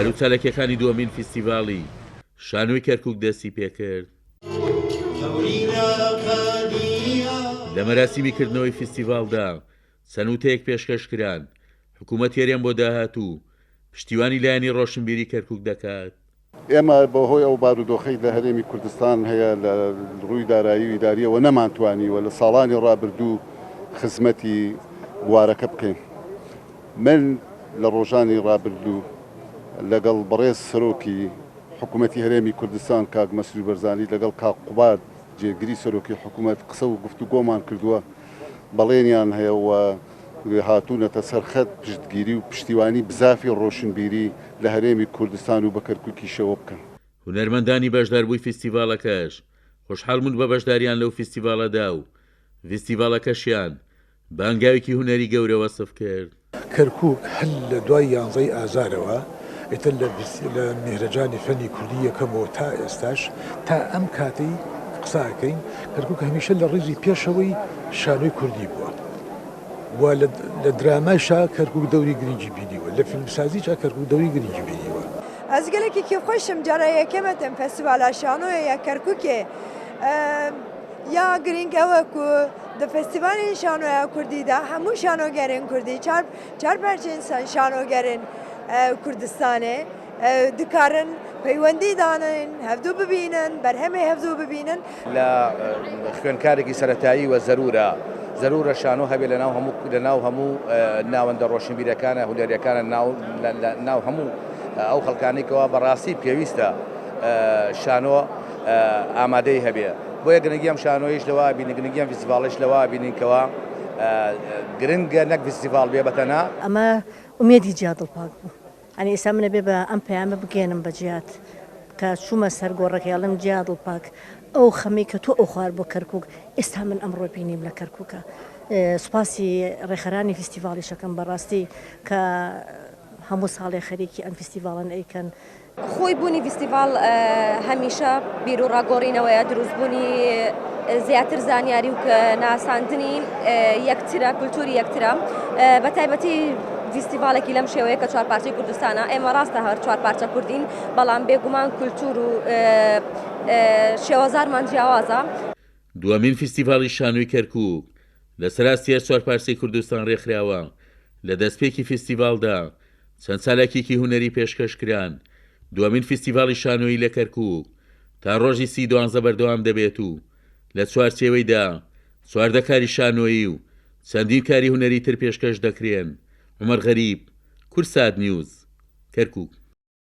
هەروچالەکەەکانی دووەمین فیستیڤاڵی شانۆی کەرکووک دەستی پێکرد. لە مەراسیمیکردنەوەی فیستیڤاڵدا سەنوتەیەک پێشکەشکران حکوومەت هێرێم بۆ داهاتوو پشتیوانی لایەنی ڕۆشنبیری کەرکووک دەکات. ئێمە بەهۆی ئەو بارودۆخەی لە هەرێمی کوردستان هەیە لە ڕووی دارایی و ئیداریەوە نەمانتوانیوە لە ساڵانی ڕابردوو خزمەتی بوارەکە بکەین. من لە ڕۆژانی ڕابردوو لەگەڵ بەڕێز سەرۆکی حکوومەتی هەرێمی کوردستان کاک مەسرور بەرزانی لەگەڵ کاک قوباد جێگیری سەرۆکی حکوومەت قسە و گفتوگۆمان کردووە بەڵێنیان هەیەەوە هاتوونەتە سەرخەت پشتگیری و پشتیوانی بزافی ڕۆشنبیری لە هەرێمی کوردستان و بە کەرکووکیشەوە بکەن. هونەرمەندانی بەشداربووی فیستیڤاڵەکەش خۆشحاڵ بوون بە بەشداریان لەو فیستیڤاڵەدا و فیستیڤاڵەکەشیان بانگاوێکی هونەری گەورە وەسف کرد. کەرکووک هەل لە دوای 11 ئازارەوە ئێتر لە میهرەجانی فەنی کوردی یەکەمەوە تا ئێستاش تا ئەم کاتی قساکەین کەرکووک هەمیشە لە ڕێزی پێشەوەی شانۆی کوردی بووە و لە درامایشا کەرکووک دەوری گرنگی بینیوە لە فیلمسازیچا کەرکووک دەوری گرنگی بینیوە. ئەس گەلێکی خۆشم جارە یەکەمەتم فەستیڤالە شانۆیە یا کەرکووکێ یا گرنگەوە و دە فستیڤالی شانۆیە کوردیدا هەموو شانۆگەرین کوردی چار پەرچین شانۆگەرین کوردستانێ دکارن پەیوەندی دانن هەفتوو ببینن بەرهەمێ هەفتوو ببینن لە خوێنکارێکی سەرەتایی وە زەرورە شانۆ هەبێت لە ناو هەموو ناوەندە ڕۆشنبیرەکانە هولێریەکانە ناو هەموو ئەو خەڵکانێکەوە بەڕاستی پێویستە شانۆ ئامادەی هەبێ بۆیە گرنگی ئەم شانۆیش لەوە بینی گرنگی ئەم فیستیڤاڵش لەوە بینینکەوە گرنگە نەک فیستیڤاڵ بێ بەتەنها. ئەمە ئومێدی جیا دڵپاک بوو ئەنی ئێستا منە بێ بە ئەم پەیامە بگێنم بە جیات کە چوومە سەر گۆڕەکەڵم جیا دڵپاک ئەو خەمی کە تۆ ئەو خوار بۆ کەرکووک ئێستا من ئەمڕۆ بینیم لە کەرکووکە. سوپاسی ڕێخەرانی فیستیڤاڵی شەکەم بەڕاستی کە هەموو ساڵێ خەریکی ئەم فیستیڤاڵن ئەیکەن. خۆی بوونی فیستیڤاڵ هەمیشە بیر و ڕاگۆڕینەوەیە دروستبوونی زیاتر زانیاری و کە ناساندنی یەکترە کولتوری یەکترە بە تایبەتی فیستیڤالێکی لەم شێوەیە کە چوار پارچەی کوردستانە ئێمە ڕاستە هەر چوار پارچە کوردین بەڵام بێگومان کولتور و شێوەزارمان جیاوازە. دووەمین فیستیڤاڵی شانۆی کەرکووک لە سەراستی چوار پارچەی کوردستان ڕێکخراوە لە دەستپێکی فیستیڤاڵدا چەند ساڵێکێکی هونەری پێشکەشکران. دووەمین فیستیڤاڵی شانۆیی لە کەرکووک تا ڕۆژی 12 بەردەوام دەبێت و لە چوارچێوەیدا چواردە کاری شانۆیی و چەندین کاری هونەری تر پێشکەش دەکرێن. عومەر غەریب، کورسات نیوز، کەرکووک.